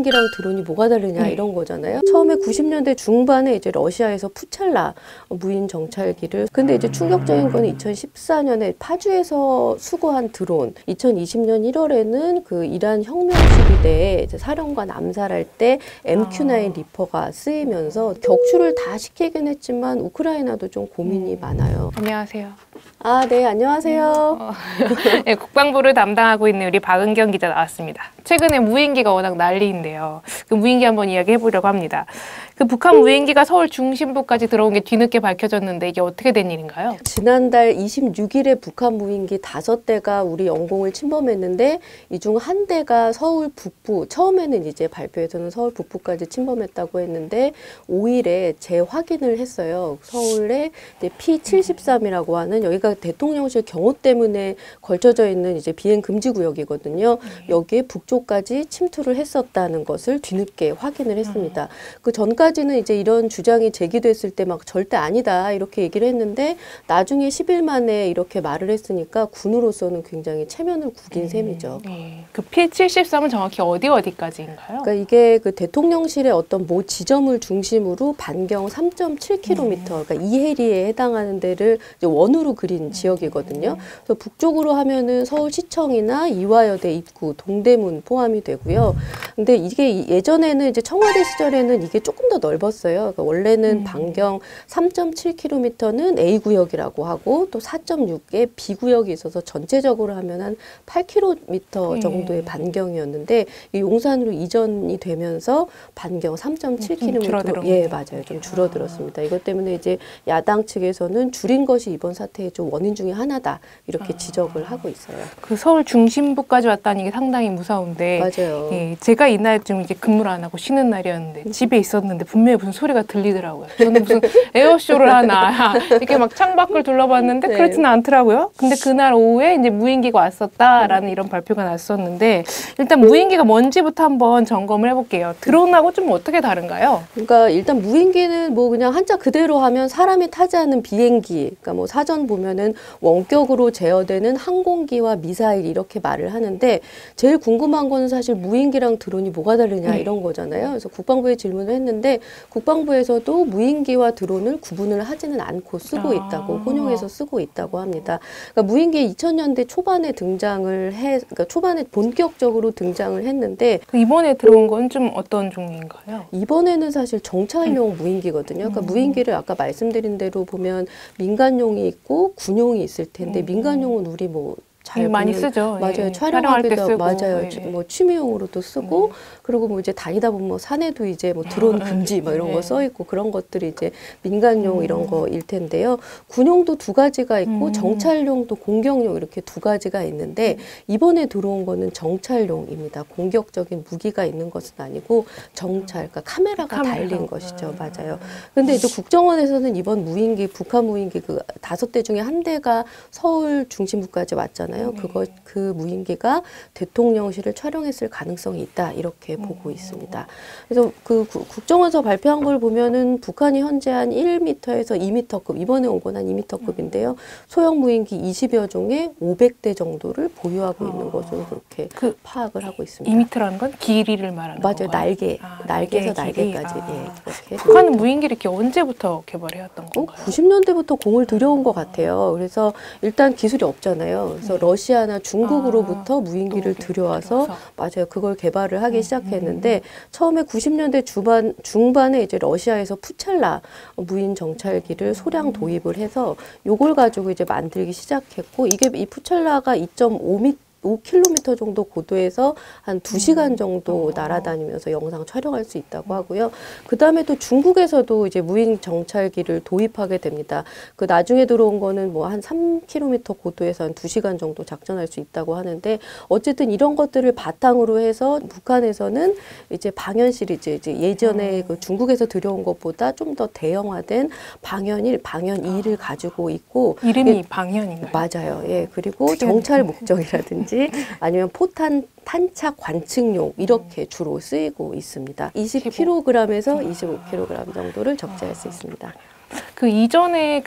무인기랑 드론이 뭐가 다르냐 이런 거잖아요. 처음에 90년대 중반에 이제 러시아에서 푸첼라 무인 정찰기를, 근데 이제 충격적인 거는 2014년에 파주에서 수거한 드론, 2020년 1월에는 그 이란 혁명 시위대에 이제 사령관 암살할 때 MQ-9 리퍼가 쓰이면서 격추를 다 시키긴 했지만 우크라이나도 좀 고민이 많아요. 안녕하세요. 아, 네, 안녕하세요. 네, 국방부를 담당하고 있는 우리 박은경 기자 나왔습니다. 최근에 무인기가 워낙 난리인데요. 그 무인기 한번 이야기해 보려고 합니다. 그 북한 무인기가 서울 중심부까지 들어온 게 뒤늦게 밝혀졌는데 이게 어떻게 된 일인가요? 지난달 26일에 북한 무인기 5대가 우리 영공을 침범했는데 이 중 한 대가 서울 북부, 처음에는 이제 발표에서는 서울 북부까지 침범했다고 했는데 5일에 재확인을 했어요. 서울에 이제 P73이라고 하는, 여기가 대통령실 경호 때문에 걸쳐져 있는 이제 비행 금지 구역이거든요. 여기에 북쪽까지 침투를 했었다는 것을 뒤늦게 확인을 했습니다. 그 전까지는 이제 이런 주장이 제기됐을 때 막 절대 아니다 이렇게 얘기를 했는데 나중에 10일 만에 이렇게 말을 했으니까 군으로서는 굉장히 체면을 구긴 셈이죠. 그 P73은 정확히 어디까지인가요? 그러니까 이게 그 대통령실의 어떤 모 지점을 중심으로 반경 3.7km, 그러니까 이해리에 해당하는 데를 이제 원으로 그린 지역이거든요. 그래서 북쪽으로 하면은 서울시청이나 이화여대 입구, 동대문 포함이 되고요. 근데 이게 예전에는 이제 청와대 시절에는 이게 조금 더 넓었어요. 그러니까 원래는 반경 3.7km는 A구역이라고 하고 또 4.6의 B구역이 있어서 전체적으로 하면 한 8km 정도의 반경이었는데 이 용산으로 이전이 되면서 반경 3.7km로 예, 맞아요. 좀 줄어들었습니다. 이것 때문에 이제 야당 측에서는 줄인 것이 이번 사태의 좀 원인 중에 하나다 이렇게 지적을 하고 있어요. 그 서울 중심부까지 왔다는 게 상당히 무서운데, 맞아요. 예, 제가 이날 좀 이제 근무를 안 하고 쉬는 날이었는데 집에 있었는데 분명히 무슨 소리가 들리더라고요. 저는 무슨 에어쇼를 하나 이렇게 막 창밖을 둘러봤는데 네. 그렇지는 않더라고요. 근데 그날 오후에 이제 무인기가 왔었다라는 이런 발표가 났었는데, 일단 무인기가 뭔지부터 한번 점검을 해볼게요. 드론하고 좀 어떻게 다른가요? 그러니까 일단 무인기는 뭐 그냥 한자 그대로 하면 사람이 타지 않은 비행기, 그러니까 뭐 사전 보면은 원격으로 제어되는 항공기와 미사일 이렇게 말을 하는데, 제일 궁금한 거는 사실 무인기랑 드론이 뭐가 다르냐 이런 거잖아요. 그래서 국방부에 질문을 했는데 국방부에서도 무인기와 드론을 구분을 하지는 않고 쓰고 있다고, 혼용해서 쓰고 있다고 합니다. 그러니까 무인기 2000년대 초반에 그러니까 초반에 본격적으로 등장을 했는데, 이번에 들어온 건 좀 어떤 종류인가요? 이번에는 사실 정찰용 무인기거든요. 그러니까 무인기를 아까 말씀드린 대로 보면 민간용이 있고 군용이 있을 텐데, 민간용은 우리 뭐 잘 많이 보면, 쓰죠. 맞아요. 예. 촬영하기도 하고, 맞아요. 예. 뭐 취미용으로도 쓰고, 그리고 뭐 이제 다니다 보면 뭐 산에도 이제 뭐 드론 금지 뭐 이런 거 써 있고, 그런 것들이 이제 민간용 이런 거일 텐데요. 군용도 두 가지가 있고 정찰용도 공격용 이렇게 두 가지가 있는데, 이번에 들어온 거는 정찰용입니다. 공격적인 무기가 있는 것은 아니고 정찰, 그러니까 카메라가 달린 것이죠. 맞아요. 근데 이제 국정원에서는 이번 무인기, 북한 무인기 그 5대 중에 한 대가 서울 중심부까지 왔잖아요. 그 무인기가 대통령실을 촬영했을 가능성이 있다 이렇게 보고 있습니다. 그래서 그 국정원에서 발표한 걸 보면은 북한이 현재 한 1m에서 2m급, 이번에 온 건 한 2m급인데요. 소형 무인기 20여 종에 500대 정도를 보유하고 있는 것으로 그렇게 파악을 하고 있습니다. 2m라는 건 길이를 말하는 맞아요. 건가요? 날개에서 날개까지. 예, 그렇게. 북한은 무인기를 이렇게 언제부터 개발해왔던 건가요? 90년대부터 공을 들여온 것 같아요. 그래서 일단 기술이 없잖아요. 그래서 러시아나 중국으로부터 무인기를 들여와서, 맞아요. 그걸 개발을 하기 시작했는데, 처음에 90년대 중반에 이제 러시아에서 푸첼라 무인 정찰기를 소량 도입을 해서 요걸 가지고 이제 만들기 시작했고, 이게 이 푸첼라가 5km 정도 고도에서 한 2시간 정도 날아다니면서 영상 촬영할 수 있다고 하고요. 그 다음에 또 중국에서도 이제 무인 정찰기를 도입하게 됩니다. 그 나중에 들어온 거는 뭐 한 3km 고도에서 한 2시간 정도 작전할 수 있다고 하는데, 어쨌든 이런 것들을 바탕으로 해서 북한에서는 이제 방연 시리즈, 이제 예전에 그 중국에서 들여온 것보다 좀 더 대형화된 방연 1, 방연 2를 가지고 있고, 이름이 방연인가요? 맞아요. 예. 그리고 정찰 목적이라든지 아니면 포탄 탄착 관측용 이렇게 주로 쓰이고 있습니다. 20kg에서 25kg 정도를 적재할 수 있습니다. 그 이전에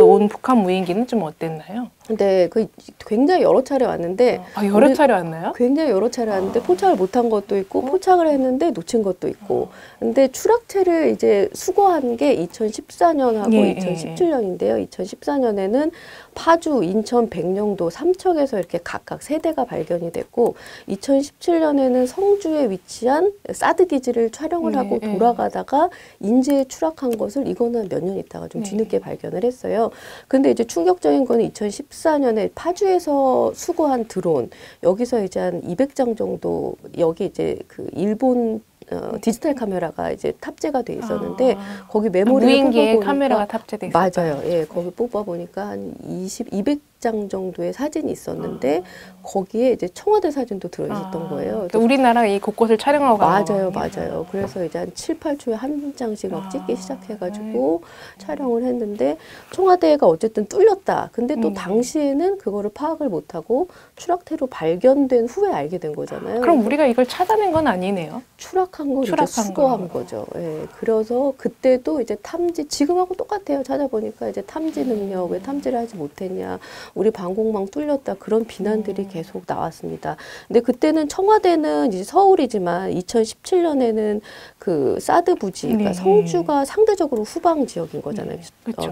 온 북한 무인기는 좀 어땠나요? 근데 그 굉장히 여러 차례 왔는데 여러 차례 왔나요? 굉장히 여러 차례 왔는데 포착을 못한 것도 있고 포착을 했는데 놓친 것도 있고. 근데 추락체를 이제 수거한 게 2014년하고 2017년인데요. 2014년에는 파주, 인천, 백령도, 삼척에서 이렇게 각각 3대가 발견이 됐고 2017년에는 성주에 위치한 사드 기지를 촬영을 하고 돌아가다가 인제에 추락한 것을 이거는 몇 년 있다가 좀 뒤늦게 발견을 했어요. 근데 이제 충격적인 거는 2014년에 파주에서 수거한 드론 여기서 이제 한 200장 정도 여기 이제 그 일본 디지털 카메라가 이제 탑재가 돼 있었는데 거기 메모리를 무인기에 뽑아보니까 카메라가 탑재돼 있었다. 맞아요. 예, 거기 뽑아보니까 한 200장 정도의 사진이 있었는데 거기에 이제 청와대 사진도 들어있었던 거예요. 그러니까 우리나라 이 곳곳을 촬영하고 맞아요, 맞아요. 그래서 이제 한 7, 8초에 한 장씩 막 찍기 시작해가지고 촬영을 했는데 청와대가 어쨌든 뚫렸다. 근데 또 당시에는 그거를 파악을 못하고 추락태로 발견된 후에 알게 된 거잖아요. 그럼 우리가 이걸 찾아낸 건 아니네요. 추락한 걸 이제 수거한 거죠. 예. 그래서 그때도 이제 탐지, 지금하고 똑같아요. 찾아보니까 이제 탐지 능력, 왜 탐지를 하지 못했냐. 우리 방공망 뚫렸다. 그런 비난들이 계속 나왔습니다. 근데 그때는 청와대는 이제 서울이지만 2017년에는 그 사드 부지, 그러니까 성주가 상대적으로 후방 지역인 거잖아요.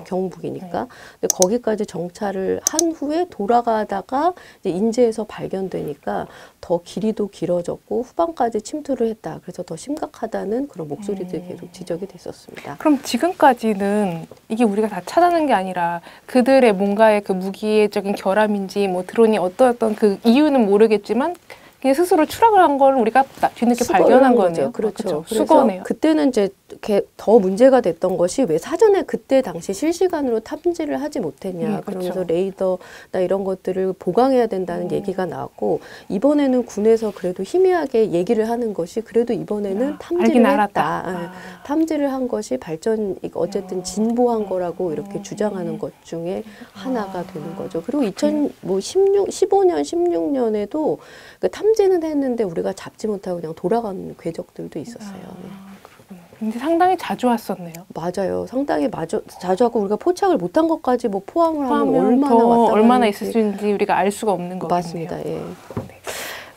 경북이니까. 근데 거기까지 정찰을 한 후에 돌아가다가 이제 인제에서 발견되니까 더 길이도 길어졌고 후방까지 침투를 했다. 그래서 더 심각하다는 그런 목소리들이 계속 지적이 됐었습니다. 그럼 지금까지는 이게 우리가 다 찾아낸 게 아니라 그들의 뭔가의 그 무기적인 결함인지 뭐 드론이 어떤 그 이유는 모르겠지만 그냥 스스로 추락을 한 걸 우리가 뒤늦게 발견한 거네요. 그렇죠. 수거네요. 그때는 이제 이렇게 더 문제가 됐던 것이 왜 사전에 그때 당시 실시간으로 탐지를 하지 못했냐. 그러면서 레이더나 이런 것들을 보강해야 된다는 얘기가 나왔고 이번에는 군에서 그래도 희미하게 얘기를 하는 것이 그래도 이번에는 탐지를 했다. 탐지를 한 것이 발전, 어쨌든 진보한 거라고 이렇게 주장하는 것 중에 하나가 되는 거죠. 그리고 15년, 16년에도 그 탐지는 했는데 우리가 잡지 못하고 그냥 돌아간 궤적들도 있었어요. 근데 상당히 자주 왔었네요. 맞아요. 상당히 자주 왔고 우리가 포착을 못한 것까지 뭐 포함을 하면 얼마나 있을 수 있는지 우리가 알 수가 없는 거겠네요. 맞습니다. 예.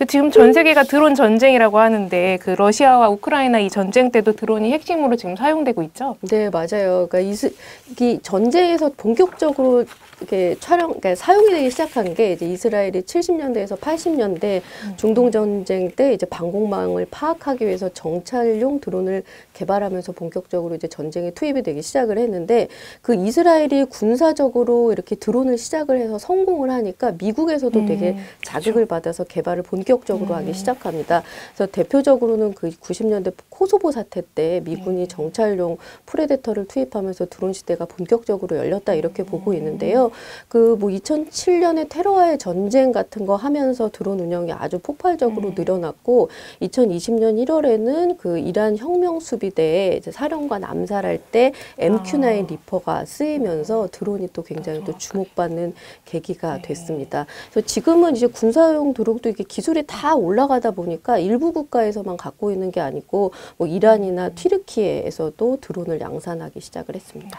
지금 전 세계가 드론 전쟁이라고 하는데 그 러시아와 우크라이나 이 전쟁 때도 드론이 핵심으로 지금 사용되고 있죠? 네, 맞아요. 그러니까 이 전쟁에서 본격적으로 이렇게 그러니까 사용이 되기 시작한 게 이제 이스라엘이 70년대에서 80년대 중동 전쟁 때 이제 방공망을 파악하기 위해서 정찰용 드론을 개발하면서 본격적으로 이제 전쟁에 투입이 되기 시작을 했는데 그 이스라엘이 군사적으로 이렇게 드론을 시작을 해서 성공을 하니까 미국에서도 되게 자극을 받아서 개발을 본격적으로 하기 시작합니다. 그래서 대표적으로는 그 90년대 코소보 사태 때 미군이 정찰용 프레데터를 투입하면서 드론 시대가 본격적으로 열렸다 이렇게 보고 있는데요. 그 뭐 2007년에 테러와의 전쟁 같은 거 하면서 드론 운영이 아주 폭발적으로 늘어났고 2020년 1월에는 그 이란 혁명 수비대에 이제 사령관 암살할 때 MQ-9 리퍼가 쓰이면서 드론이 또 굉장히 또 주목받는 계기가 됐습니다. 그래서 지금은 이제 군사용 드론도 이게 기술이 다 올라가다 보니까 일부 국가에서만 갖고 있는 게 아니고 뭐 이란이나 튀르키예에서도 드론을 양산하기 시작을 했습니다.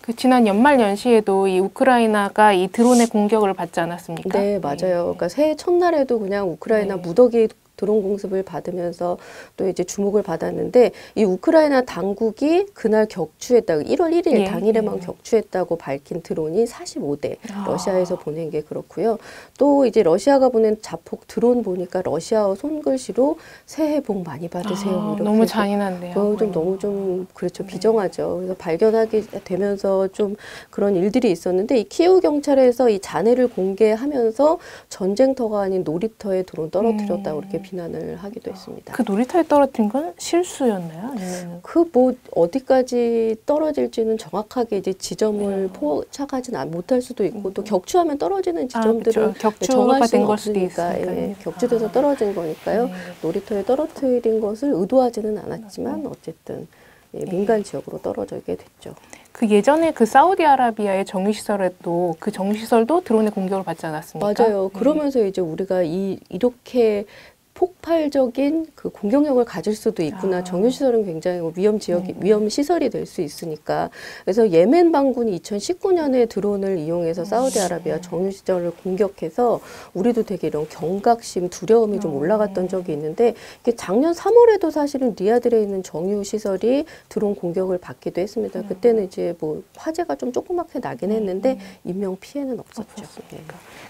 그 지난 연말 연시에도 이 우크라이나가 이 드론의 공격을 받지 않았습니까? 네, 맞아요. 그러니까 새해 첫날에도 그냥 우크라이나 무더기 드론 공습을 받으면서 또 이제 주목을 받았는데 이 우크라이나 당국이 그날 격추했다고 1월 1일 당일에만 격추했다고 밝힌 드론이 45대 러시아에서 보낸 게 그렇고요. 또 이제 러시아가 보낸 자폭 드론 보니까 러시아어 손글씨로 새해 복 많이 받으세요. 이렇게 너무 잔인한데요. 너무 좀 그렇죠. 비정하죠. 그래서 발견하게 되면서 좀 그런 일들이 있었는데 이 키우 경찰에서 이 잔해를 공개하면서 전쟁터가 아닌 놀이터에 드론 떨어뜨렸다고 이렇게 비난을 하기도 했습니다. 그 놀이터에 떨어뜨린 건 실수였나요? 아니면 그 뭐 어디까지 떨어질지는 정확하게 이제 지점을 포착하진 못할 수도 있고 또 격추하면 떨어지는 지점들을 격추가 된 걸 수도 있으니까 격추돼서 떨어진 거니까요. 놀이터에 떨어뜨린 것을 의도하지는 않았지만 어쨌든 민간 지역으로 떨어지게 됐죠. 그 예전에 그 사우디아라비아의 정유시설에도 그 정유시설도 드론의 공격을 받지 않았습니까? 맞아요. 그러면서 이제 우리가 이렇게 폭발적인 그 공격력을 가질 수도 있구나. 정유시설은 굉장히 위험 지역이, 위험 시설이 될 수 있으니까. 그래서 예멘 반군이 2019년에 드론을 이용해서 사우디아라비아 정유시설을 공격해서 우리도 되게 이런 경각심, 두려움이 좀 올라갔던 적이 있는데, 이게 작년 3월에도 사실은 리야드에 있는 정유시설이 드론 공격을 받기도 했습니다. 그때는 이제 뭐 화재가 좀 조그맣게 나긴 했는데 인명 피해는 없었죠. 네.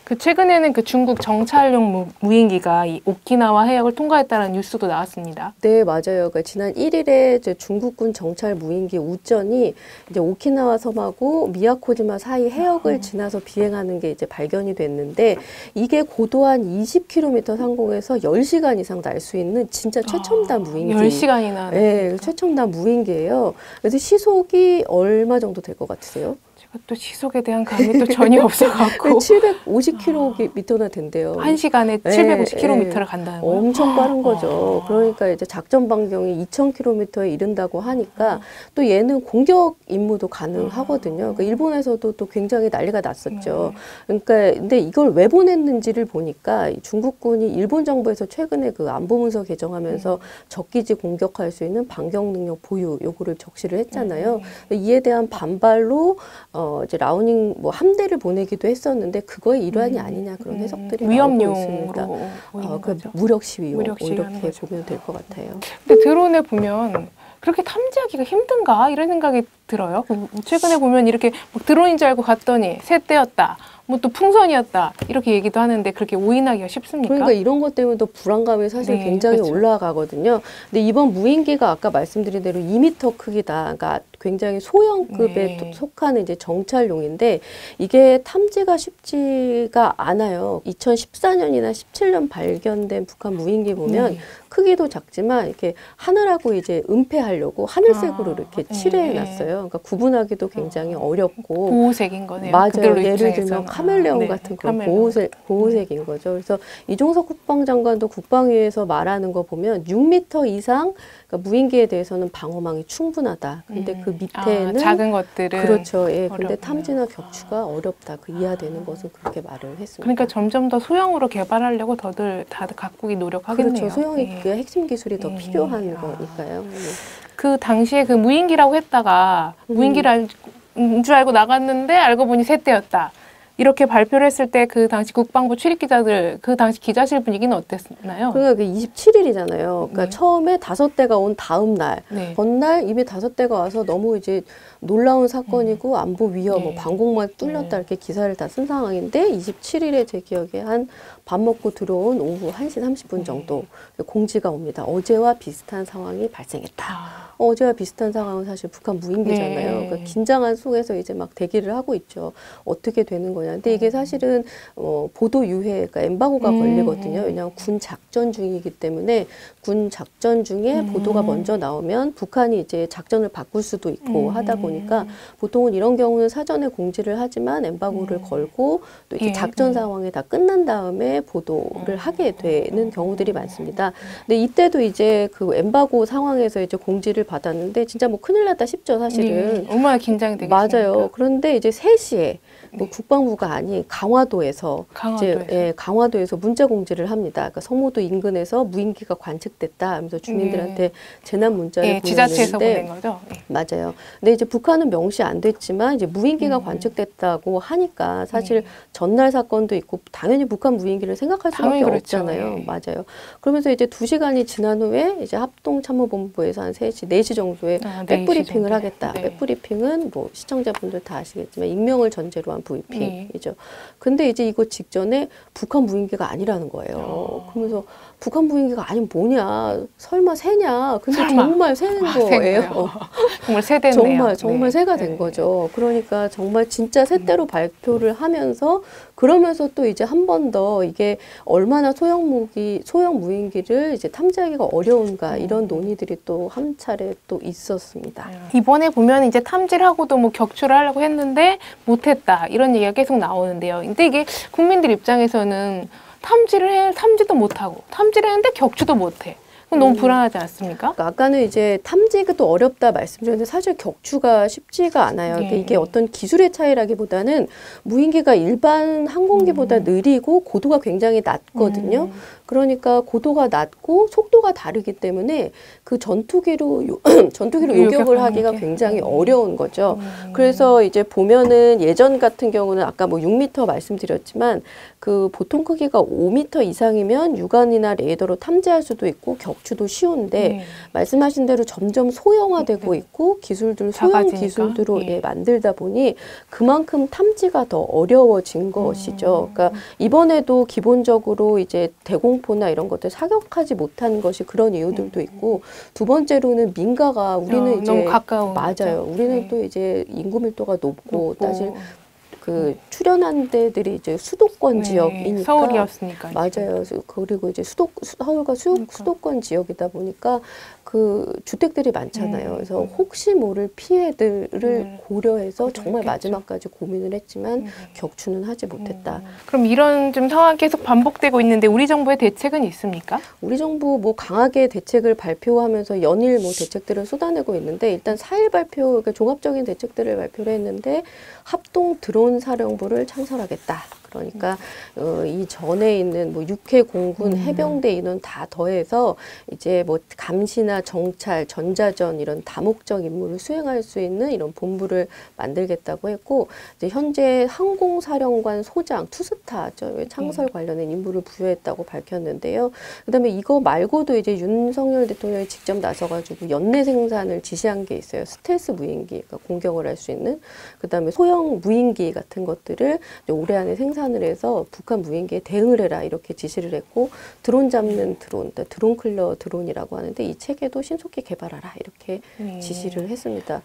그 최근에는 그 중국 정찰용 무인기가 이 오키나와 해역을 통과했다는 뉴스도 나왔습니다. 네, 맞아요. 그러니까 지난 1일에 이제 중국군 정찰 무인기 우전이 이제 오키나와 섬하고 미야코지마 사이 해역을 지나서 비행하는 게 이제 발견이 됐는데, 이게 고도 한 20km 상공에서 10시간 이상 날 수 있는 진짜 최첨단 무인기. 10시간이나. 네, 최첨단 무인기예요. 그래서 시속이 얼마 정도 될 것 같으세요? 또 시속에 대한 감이 또 전혀 없어갖고 750km나 된대요. 1시간에 750km를 간다는 거예요? 엄청 빠른 거죠. 그러니까 이제 작전 반경이 2000km에 이른다고 하니까 또 얘는 공격 임무도 가능하거든요. 그러니까 일본에서도 또 굉장히 난리가 났었죠. 그러니까 근데 이걸 왜 보냈는지를 보니까 중국군이 일본 정부에서 최근에 그 안보문서 개정하면서 적기지 공격할 수 있는 반경 능력 보유 요거를 적시를 했잖아요. 이에 대한 반발로 이제 라우닝 뭐 함대를 보내기도 했었는데 그거의 일환이 아니냐 그런 해석들이 나오고 있습니다. 그 무력 시위용 이렇게 보면 될 것 같아요. 근데 드론에 보면 그렇게 탐지하기가 힘든가 이런 생각이 들어요. 최근에 보면 이렇게 막 드론인 줄 알고 갔더니 새떼였다. 뭐 또 풍선이었다 이렇게 얘기도 하는데 그렇게 오인하기가 쉽습니까? 그러니까 이런 것 때문에 또 불안감이 사실 굉장히 그렇죠. 올라가거든요. 근데 이번 무인기가 아까 말씀드린 대로 2m 크기다. 그러니까 굉장히 소형급에 속하는 이제 정찰용인데 이게 탐지가 쉽지가 않아요. 2014년이나 17년 발견된 북한 무인기 보면 크기도 작지만 이렇게 하늘하고 이제 은폐하려고 하늘색으로 이렇게 칠해놨어요. 그러니까 구분하기도 굉장히 어렵고 보호색인 거네요. 맞아요. 예를 들면 카멜레온 같은 그런 보호색인 거죠. 그래서 이종석 국방장관도 국방위에서 말하는 거 보면 6m 이상 그러니까 무인기에 대해서는 방어망이 충분하다. 근데 그 밑에는 작은 것들은 그렇죠. 예. 근데 탐지나 격추가 어렵다. 그 이하되는 것은 그렇게 말을 했습니다. 그러니까 점점 더 소형으로 개발하려고 다들 각국이 노력하겠네요. 그렇죠. 소형이 그 핵심 기술이 더 필요한 거니까요. 그 당시에 그 무인기라고 했다가 무인기를 줄 알고 나갔는데 알고 보니 새떼였다. 이렇게 발표를 했을 때 그 당시 국방부 출입 기자들 그 당시 기자실 분위기는 어땠나요? 그러니까 27일이잖아요. 그러니까 처음에 5대가 온 다음 날, 전날 이미 5대가 와서 너무 이제 놀라운 사건이고 안보 위협, 뭐 방공망 뚫렸다 이렇게 기사를 다 쓴 상황인데 27일에 제 기억에 한 밥 먹고 들어온 오후 1시 30분 정도 공지가 옵니다. 어제와 비슷한 상황이 발생했다. 어제와 비슷한 상황은 사실 북한 무인기잖아요. 그러니까 긴장한 속에서 이제 막 대기를 하고 있죠. 어떻게 되는 거냐. 근데 이게 사실은 보도 유해, 그러니까 엠바고가 걸리거든요. 왜냐하면 군 작전 중이기 때문에 군 작전 중에 보도가 먼저 나오면 북한이 이제 작전을 바꿀 수도 있고 하다 보니까 보통은 이런 경우는 사전에 공지를 하지만 엠바고를 걸고 또 이제 작전 상황이 다 끝난 다음에 보도를 하게 되는 경우들이 많습니다. 근데 이때도 이제 그 엠바고 상황에서 이제 공지를 받았는데 진짜 뭐 큰일 났다 싶죠, 사실은. 얼마나 긴장이 되겠습니까? 맞아요. 그런데 이제 3시에 뭐 국방부가 아닌 강화도에서 이제 강화도에서 문자 공지를 합니다. 그러니까 성모도 인근에서 무인기가 관측됐다 하면서 주민들한테 재난 문자를 지자체에서 보냈는데 보낸 거죠. 맞아요. 근데 이제 북한은 명시 안 됐지만 이제 무인기가 관측됐다고 하니까 사실 전날 사건도 있고 당연히 북한 무인기를 생각할 수밖에 없잖아요. 맞아요. 그러면서 이제 2시간이 지난 후에 이제 합동참모본부에서 한 3시, 4시 정도에 백브리핑을 하겠다. 백브리핑은 뭐 시청자분들 다 아시겠지만 익명을 전제로 한 브리핑이죠. 근데 이제 이거 직전에 북한 무인기가 아니라는 거예요. 그러면서 북한 무인기가 아니면 뭐냐, 설마 새냐. 근데 정말 새는 거예요. 정말 새됐네요. 정말 새가 된 거죠. 그러니까 정말 진짜 새대로 발표를 하면서 그러면서 또 이제 한 번 더 이게 얼마나 소형 무인기를 이제 탐지하기가 어려운가 이런 논의들이 또 한 차례 또 있었습니다. 이번에 보면 이제 탐지를 하고도 뭐 격추를 하려고 했는데 못했다 이런 얘기가 계속 나오는데요. 근데 이게 국민들 입장에서는 탐지도 못하고 탐지를 했는데 격추도 못해. 그럼 너무 불안하지 않습니까? 그러니까 아까는 이제 탐지도 어렵다 말씀드렸는데 사실 격추가 쉽지가 않아요. 그러니까 이게 어떤 기술의 차이라기보다는 무인기가 일반 항공기보다 느리고 고도가 굉장히 낮거든요. 그러니까 고도가 낮고 속도가 다르기 때문에 그 전투기로 요격을 하기가 굉장히 어려운 거죠. 그래서 이제 보면은 예전 같은 경우는 아까 뭐 6m 말씀드렸지만 그 보통 크기가 5m 이상이면 육안이나 레이더로 탐지할 수도 있고 격추도 쉬운데 말씀하신 대로 점점 소형화되고 있고 기술들 소형 기술들로 만들다 보니 그만큼 탐지가 더 어려워진 것이죠. 그러니까 이번에도 기본적으로 이제 대공포나 이런 것들 사격하지 못한 것이 그런 이유들도 있고 두 번째로는 민가가 우리는 이제 너무 가까운 맞아요. 우리는 또 이제 인구 밀도가 높고 사실 그 출연한 데들이 이제 수도권 지역이니까 서울이었으니까 맞아요. 그리고 이제 서울과 수도권 지역이다 보니까 그 주택들이 많잖아요. 그래서 혹시 모를 피해들을 고려해서 정말 마지막까지 고민을 했지만 격추는 하지 못했다. 그럼 이런 좀 상황이 계속 반복되고 있는데 우리 정부의 대책은 있습니까? 우리 정부 뭐 강하게 대책을 발표하면서 연일 뭐 대책들을 쏟아내고 있는데 일단 4일 발표, 그러니까 종합적인 대책들을 발표를 했는데 합동 드론 사령부를 창설하겠다. 그러니까 이 전에 있는 뭐 육해, 공군, 해병대 인원 다 더해서 이제 뭐 감시나 정찰, 전자전 이런 다목적 임무를 수행할 수 있는 이런 본부를 만들겠다고 했고 이제 현재 항공사령관 소장 투스타죠 창설 관련된 임무를 부여했다고 밝혔는데요. 그다음에 이거 말고도 이제 윤석열 대통령이 직접 나서가지고 연내 생산을 지시한 게 있어요. 스텔스 무인기, 그러니까 공격을 할 수 있는. 그다음에 소형 무인기 같은 것들을 올해 안에 생산을 해서 북한 무인기에 대응을 해라 이렇게 지시를 했고 드론 잡는 드론, 드론 클러 드론이라고 하는데 이 체계도 신속히 개발하라 이렇게 지시를 했습니다.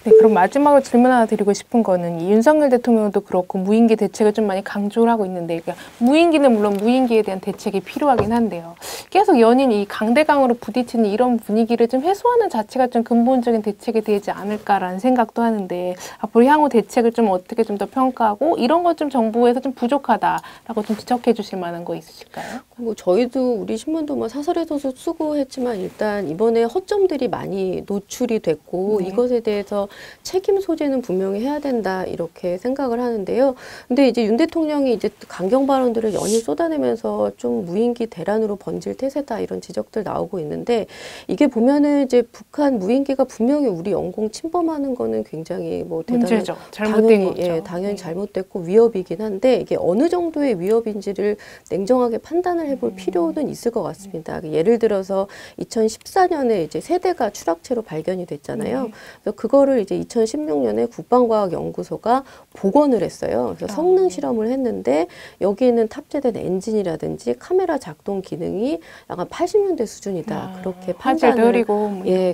네, 그럼 마지막으로 질문 하나 드리고 싶은 거는 이 윤석열 대통령도 그렇고 무인기 대책을 좀 많이 강조를 하고 있는데 그러니까 무인기는 물론 무인기에 대한 대책이 필요하긴 한데요. 계속 연일 이 강대강으로 부딪히는 이런 분위기를 좀 해소하는 자체가 좀 근본적인 대책이 되지 않을까라는 생각도 하는데 앞으로 향후 대책을 좀 어떻게 좀 더 평가하고 이런 것 좀 정부에서 좀 부족하다라고 좀 지적해 주실 만한 거 있으실까요? 뭐 저희도 우리 신문도 뭐 사설에서 수고했지만 일단 이번에 허점들이 많이 노출이 됐고 이것에 대해서 책임 소재는 분명히 해야 된다 이렇게 생각을 하는데요. 근데 이제 윤 대통령이 이제 강경 발언들을 연일 쏟아내면서 좀 무인기 대란으로 번질 태세다 이런 지적들 나오고 있는데 이게 보면은 이제 북한 무인기가 분명히 우리 영공 침범하는 거는 굉장히 뭐 대단한 문제죠. 잘못된 거죠. 당연히 잘못됐고 위협이긴 한데 이게 어느 정도의 위협인지를 냉정하게 판단을 해볼 필요는 있을 것 같습니다. 예를 들어서 2014년에 이제 세대가 추락체로 발견이 됐잖아요. 그래서 그거를 이제 2016년에 국방과학연구소가 복원을 했어요. 그래서 성능 실험을 했는데 여기에는 탑재된 엔진이라든지 카메라 작동 기능이 약간 80년대 수준이다. 그렇게 판단을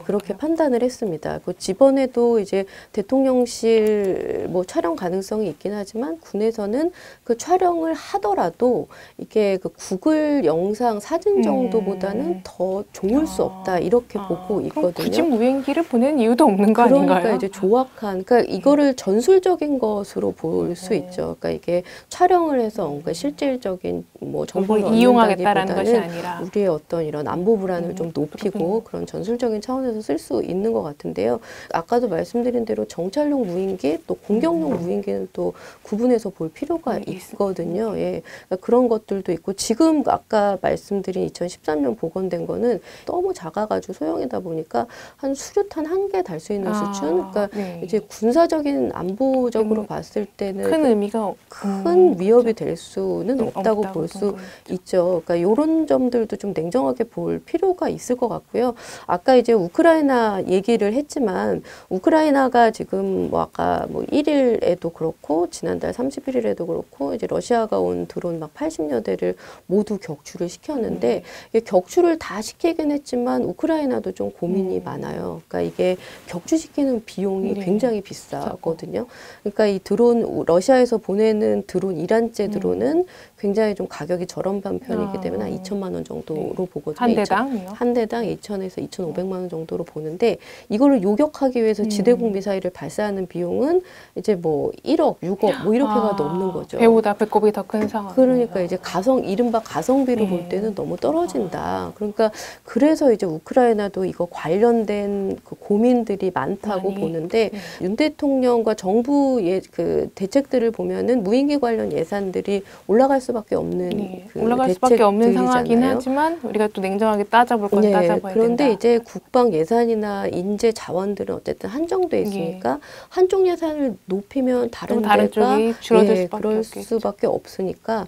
그렇게 판단을 했습니다. 그 이번에도 이제 대통령실 뭐 촬영 가능성이 있긴 하지만 군에서는 그 촬영을 하더라도 이게 그 구글 영상 사진 정도보다는 더 좋을 수 없다 이렇게 보고 있거든요. 굳이 무인기를 보낸 이유도 없는 거 아닌가요? 그러니까 이제 조악한, 그러니까 이거를 전술적인 것으로 볼 수 있죠. 그러니까 이게 촬영을 해서 그러니까 실질적인 뭐 정보를 이용하겠다라는 것이 아니라 우리의 어떤 이런 안보 불안을 좀 높이고 그런 전술적인 차원에서 쓸 수 있는 것 같은데요. 아까도 말씀드린 대로 정찰용 무인기 또 공격용 무인기는 또 구분해서 볼 필요가 있거든요. 예, 그러니까 그런 것들도 있고 지금 아까 말씀드린 2013년 복원된 거는 너무 작아가지고 소형이다 보니까 한 수류탄 한 개 달 수 있는 수준. 그러니까 이제 군사적인 안보적으로 봤을 때는 큰 의미가 큰 위협이 될 수는 없다고 볼 수 있죠. 그러니까 이런 점들도 좀 냉정하게 볼 필요가 있을 것 같고요. 아까 이제 우크라이나 얘기를 했지만 우크라이나가 지금 뭐 아까 뭐 1일에도 그렇고 지난달 31일에도 그렇고 이제 러시아가 온 드론 막 80여 대를 모두 격추를 시켰는데 격추를 다 시키긴 했지만 우크라이나도 좀 고민이 많아요. 그러니까 이게 격추시키는 비용이 굉장히 비싸거든요. 그러니까 이 드론 러시아에서 보내는 드론 이란제 드론은 굉장히 좀 가격이 저렴한 편이기 때문에 한 2천만 원 정도로 보거든요. 한 대당요? 한 대당 2천에서 2,500만 원 정도로 보는데 이거를 요격하기 위해서 지대공 미사일을 발사하는 비용은 이제 뭐 1억, 6억 뭐 이렇게가 넘는 거죠. 배보다 배꼽이 더 큰 상황. 그러니까 이제 이른바 가성비로 볼 때는 너무 떨어진다. 그러니까 그래서 이제 우크라이나도 이거 관련된 그 고민들이 많다고 보는데 윤 대통령과 정부의 그 대책들을 보면은 무인기 관련 예산들이 올라갈 수밖에 없는 그 올라갈 수밖에 없는 상황이긴 대책들이잖아요. 하지만 우리가 또 냉정하게 따져볼 건 따져봐야 그런데 된다. 이제 국방 예산이나 인재 자원들은 어쨌든 한정돼 있으니까 한쪽 예산을 높이면 다른 다른 데가 쪽이 줄어들 수밖에 그럴 없겠죠. 수밖에 없으니까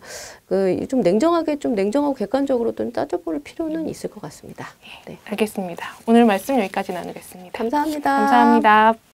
좀 냉정하고 객관적으로 좀 따져볼 필요는 있을 것 같습니다. 네. 알겠습니다. 오늘 말씀 여기까지 나누겠습니다. 감사합니다. 감사합니다.